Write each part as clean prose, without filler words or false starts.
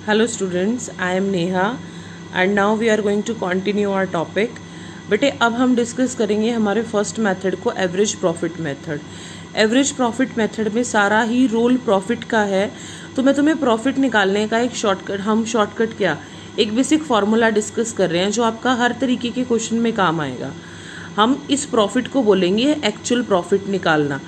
Hello students, I am Neha and now we are going to continue our topic. बेटे अब हम discuss करेंगे हमारे फर्स्ट मेथड को, average profit method. Average profit method में सारा ही रोल प्रॉफिट का है, तो मैं तुम्हें प्रॉफिट निकालने का एक शॉर्टकट क्या, एक बेसिक फार्मूला डिस्कस कर रहे हैं जो आपका हर तरीके के क्वेश्चन में काम आएगा। हम इस प्रॉफिट को बोलेंगे एक्चुअल प्रॉफिट निकालना,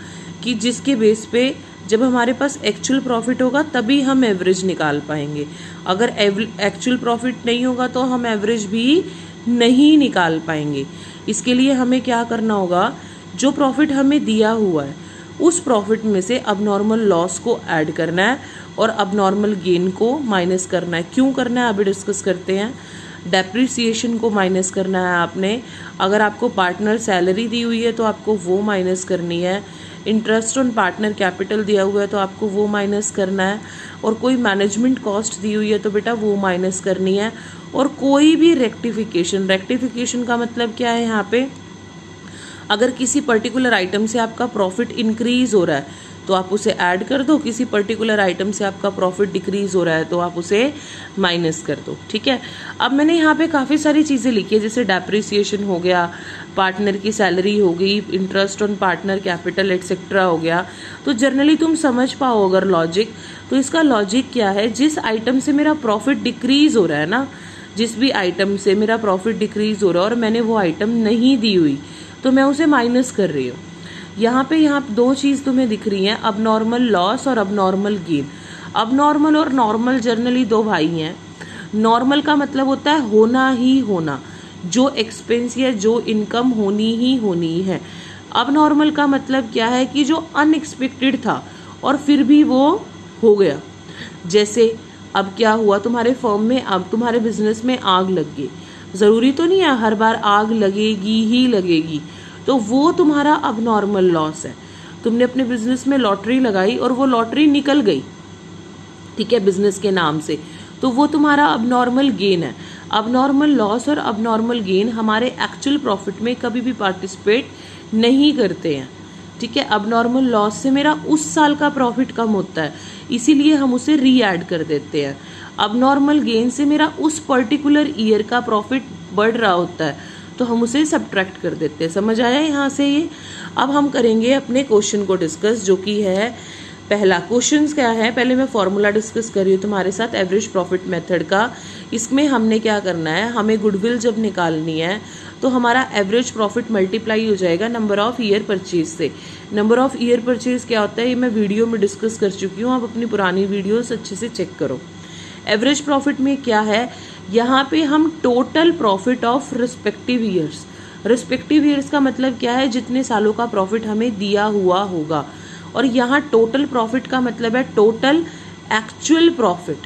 कि जिसके बेस पे जब हमारे पास एक्चुअल प्रॉफिट होगा तभी हम एवरेज निकाल पाएंगे। अगर एक्चुअल प्रॉफिट नहीं होगा तो हम एवरेज भी नहीं निकाल पाएंगे। इसके लिए हमें क्या करना होगा, जो प्रॉफिट हमें दिया हुआ है उस प्रॉफिट में से अबनॉर्मल लॉस को ऐड करना है और अबनॉर्मल गेन को माइनस करना है। क्यों करना है अभी डिस्कस करते हैं। डेप्रिसिएशन को माइनस करना है आपने, अगर आपको पार्टनर सैलरी दी हुई है तो आपको वो माइनस करनी है, इंटरेस्ट ऑन पार्टनर कैपिटल दिया हुआ है तो आपको वो माइनस करना है, और कोई मैनेजमेंट कॉस्ट दी हुई है तो बेटा वो माइनस करनी है, और कोई भी रेक्टिफिकेशन का मतलब क्या है यहाँ पे, अगर किसी पर्टिकुलर आइटम से आपका प्रॉफिट इंक्रीज हो रहा है तो आप उसे ऐड कर दो, किसी पर्टिकुलर आइटम से आपका प्रॉफिट डिक्रीज हो रहा है तो आप उसे माइनस कर दो। ठीक है, अब मैंने यहाँ पे काफ़ी सारी चीज़ें लिखी है, जैसे डेप्रिसिएशन हो गया, पार्टनर की सैलरी हो गई, interest on partner capital etcetera हो गया। तो जनरली तुम समझ पाओ अगर लॉजिक, तो इसका लॉजिक क्या है, जिस आइटम से मेरा प्रॉफिट डिक्रीज हो रहा है ना, जिस भी आइटम से मेरा प्रॉफिट डिक्रीज हो रहा है और मैंने वो आइटम नहीं दी हुई तो मैं उसे माइनस कर रही हूँ। यहाँ दो चीज़ तुम्हें दिख रही हैं, अबनॉर्मल लॉस और अबनॉर्मल गेन। अबनॉर्मल और नॉर्मल जनरली दो भाई हैं। नॉर्मल का मतलब होता है होना ही होना, जो एक्सपेंस या जो इनकम होनी ही होनी है। अबनॉर्मल का मतलब क्या है कि जो अनएक्सपेक्टेड था और फिर भी वो हो गया। जैसे अब क्या हुआ, तुम्हारे फर्म में, अब तुम्हारे बिजनेस में आग लग गई। ज़रूरी तो नहीं है हर बार आग लगेगी ही लगेगी, तो वो तुम्हारा अबनॉर्मल लॉस है। तुमने अपने बिजनेस में लॉटरी लगाई और वो लॉटरी निकल गई, ठीक है, बिजनेस के नाम से, तो वो तुम्हारा अबनॉर्मल गेन है। अबनॉर्मल लॉस और अबनॉर्मल गेन हमारे एक्चुअल प्रॉफिट में कभी भी पार्टिसिपेट नहीं करते हैं। ठीक है, अबनॉर्मल लॉस से मेरा उस साल का प्रॉफिट कम होता है, इसीलिए हम उसे री ऐड कर देते हैं। अबनॉर्मल गेन से मेरा उस पर्टिकुलर ईयर का प्रॉफिट बढ़ रहा होता है तो हम उसे सब्ट्रैक्ट कर देते हैं। समझ आया यहाँ से ये। अब हम करेंगे अपने क्वेश्चन को डिस्कस, जो कि है पहला क्वेश्चन क्या है। पहले मैं फॉर्मूला डिस्कस कर रही हूँ तुम्हारे साथ एवरेज प्रॉफिट मेथड का। इसमें हमने क्या करना है, हमें गुडविल जब निकालनी है तो हमारा एवरेज प्रॉफिट मल्टीप्लाई हो जाएगा नंबर ऑफ ईयर परचेज से। नंबर ऑफ ईयर परचेज क्या होता है ये मैं वीडियो में डिस्कस कर चुकी हूँ, आप अपनी पुरानी वीडियोस अच्छे से चेक करो। एवरेज प्रॉफिट में क्या है, यहाँ पे हम total profit of respective years का मतलब क्या है, जितने सालों का प्रॉफिट हमें दिया हुआ होगा। और यहाँ टोटल प्रॉफिट का मतलब है total actual profit.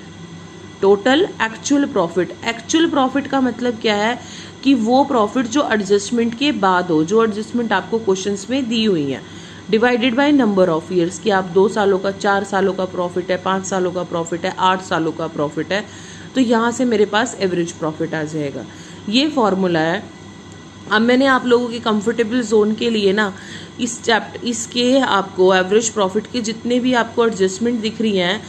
Actual profit का मतलब क्या है कि वो प्रॉफिट जो एडजस्टमेंट के बाद हो, जो एडजस्टमेंट आपको क्वेश्चंस में दी हुई है, divided by number of years, कि आप 2 सालों का, 4 सालों का प्रॉफिट है, 5 सालों का प्रॉफिट है, 8 सालों का प्रॉफिट है, तो यहाँ से मेरे पास एवरेज प्रॉफिट आ जाएगा। ये फॉर्मूला है। अब मैंने आप लोगों के कंफर्टेबल जोन के लिए ना इसके आपको एवरेज प्रॉफिट के जितने भी आपको एडजस्टमेंट दिख रही हैं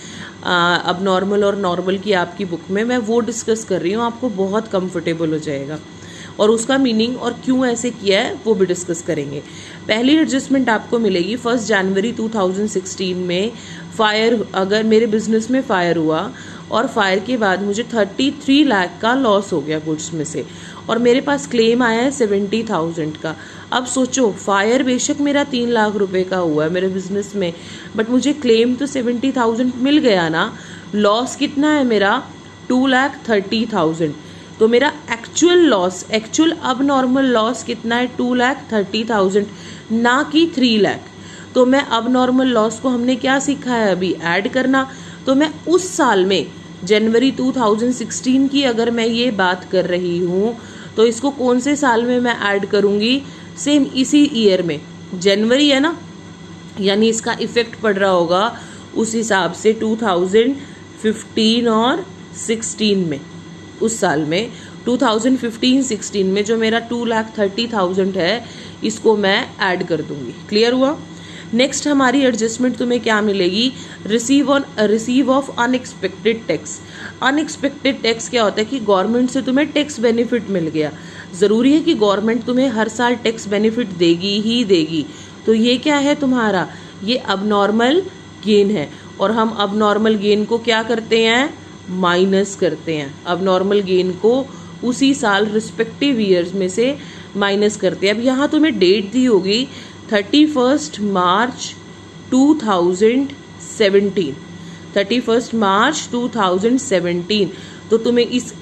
अब नॉर्मल और नॉर्मल की आपकी बुक में, मैं वो डिस्कस कर रही हूँ, आपको बहुत कंफर्टेबल हो जाएगा। और उसका मीनिंग और क्यों ऐसे किया है वो भी डिस्कस करेंगे। पहली एडजस्टमेंट आपको मिलेगी 1 जनवरी 2016 में। फायर, अगर मेरे बिजनेस में फायर हुआ और फायर के बाद मुझे 33 लाख का लॉस हो गया गुड्स में से, और मेरे पास क्लेम आया है 70,000 का। अब सोचो, फायर बेशक मेरा 3 लाख रुपए का हुआ है मेरे बिजनेस में, बट मुझे क्लेम तो 70,000 मिल गया ना। लॉस कितना है मेरा, 2,30,000। तो मेरा एक्चुअल अब नॉर्मल लॉस कितना है, 2,30,000, ना कि 3 लाख। तो मैं अब नॉर्मल लॉस को हमने क्या सीखा है अभी, ऐड करना। तो मैं उस साल में जनवरी 2016 की अगर मैं ये बात कर रही हूँ तो इसको कौन से साल में मैं ऐड करूँगी, सेम इसी ईयर में, जनवरी है ना, यानी इसका इफेक्ट पड़ रहा होगा उस हिसाब से 2015 और 16 में। उस साल में 2015-16 में जो मेरा 2,30,000 है इसको मैं ऐड कर दूंगी। क्लियर हुआ। नेक्स्ट हमारी एडजस्टमेंट तुम्हें क्या मिलेगी, receive of unexpected tax. Unexpected tax क्या होता है कि गवर्नमेंट से तुम्हें टैक्स बेनिफिट मिल गया। ज़रूरी है कि गवर्नमेंट तुम्हें हर साल टैक्स बेनिफिट देगी ही देगी, तो ये क्या है तुम्हारा, ये अबनॉर्मल गेन है। और हम अबनॉर्मल गेन को क्या करते हैं, माइनस करते हैं। अबनॉर्मल गेन को उसी साल रिस्पेक्टिव ईयर्स में से माइनस करते हैं। अब यहाँ तुम्हें डेट दी होगी 31 मार्च 2017, 31 मार्च 2017। तो तुम्हें इस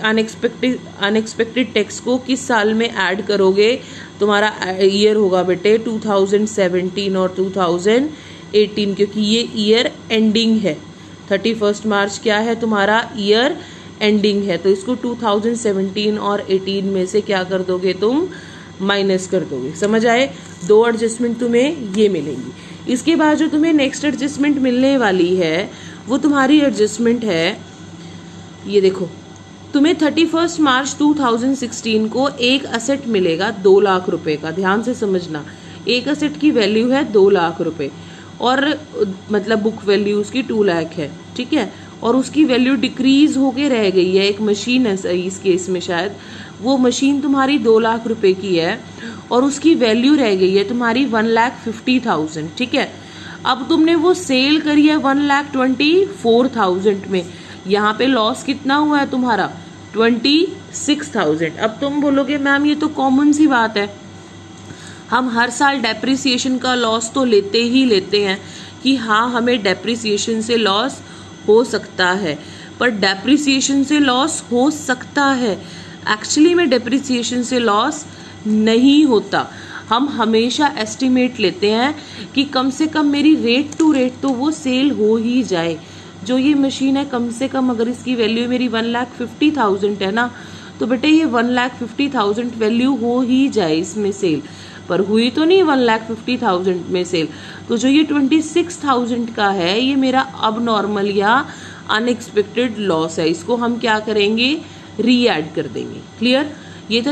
अनएक्सपेक्टेड टैक्स को किस साल में ऐड करोगे, तुम्हारा ईयर होगा बेटे 2017 और 2018, क्योंकि ये ईयर एंडिंग है। 31 मार्च क्या है तुम्हारा, ईयर एंडिंग है। तो इसको 2017 और 18 में से क्या कर दोगे तुम, माइनस कर दोगे। समझ आए, दो एडजस्टमेंट तुम्हें ये मिलेंगी। इसके बाद जो तुम्हें नेक्स्ट एडजस्टमेंट मिलने वाली है वो तुम्हारी एडजस्टमेंट है, ये देखो, तुम्हें 31 मार्च 2016 को एक असेट मिलेगा 2 लाख रुपए का। ध्यान से समझना, एक असेट की वैल्यू है 2 लाख रुपए और मतलब बुक वैल्यू उसकी 2 लाख है, ठीक है। और उसकी वैल्यू डिक्रीज होके रह गई है, एक मशीन है इस केस में शायद, वो मशीन तुम्हारी 2 लाख रुपए की है और उसकी वैल्यू रह गई है तुम्हारी 1,50,000, ठीक है। अब तुमने वो सेल करी है 1,24,000 में, यहाँ पे लॉस कितना हुआ है तुम्हारा 26,000। अब तुम बोलोगे मैम ये तो कॉमन सी बात है, हम हर साल डेप्रिसिएशन का लॉस तो लेते ही लेते हैं कि हाँ हमें डेप्रिसिएशन से लॉस हो सकता है, पर डेप्रिसिएशन से लॉस हो सकता है, एक्चुअली में डेप्रिसिएशन से लॉस नहीं होता। हम हमेशा एस्टिमेट लेते हैं कि कम से कम मेरी रेट टू रेट तो वो सेल हो ही जाए। जो ये मशीन है कम से कम अगर इसकी वैल्यू मेरी 1,50,000 है ना, तो बेटे ये 1,50,000 वैल्यू हो ही जाए इसमें सेल, पर हुई तो नहीं 1,50,000 में सेल। तो जो ये 26,000 का है ये मेरा अब नॉर्मल या अनएक्सपेक्टेड लॉस है, इसको हम क्या करेंगे, री ऐड कर देंगे। क्लियर, ये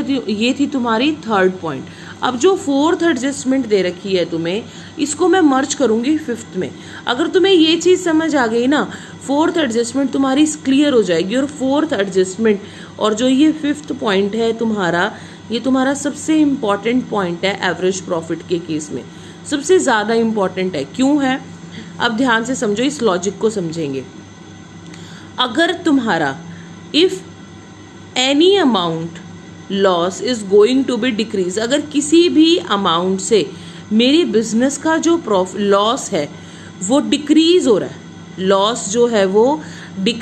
थी तुम्हारी थर्ड पॉइंट। अब जो फोर्थ एडजस्टमेंट दे रखी है तुम्हें, इसको मैं मर्ज करूंगी फिफ्थ में। अगर तुम्हें ये चीज़ समझ आ गई ना, फोर्थ एडजस्टमेंट तुम्हारी क्लियर हो जाएगी। और फोर्थ एडजस्टमेंट और जो ये फिफ्थ पॉइंट है तुम्हारा, ये तुम्हारा सबसे इम्पॉर्टेंट पॉइंट है एवरेज प्रॉफिट के केस में, सबसे ज़्यादा इम्पॉर्टेंट है। क्यों है, अब ध्यान से समझो, इस लॉजिक को समझेंगे। अगर तुम्हारा if any amount loss is going to be decrease, अगर किसी भी अमाउंट से मेरी बिजनेस का जो लॉस है वो डिक्रीज हो रहा है, लॉस जो है वो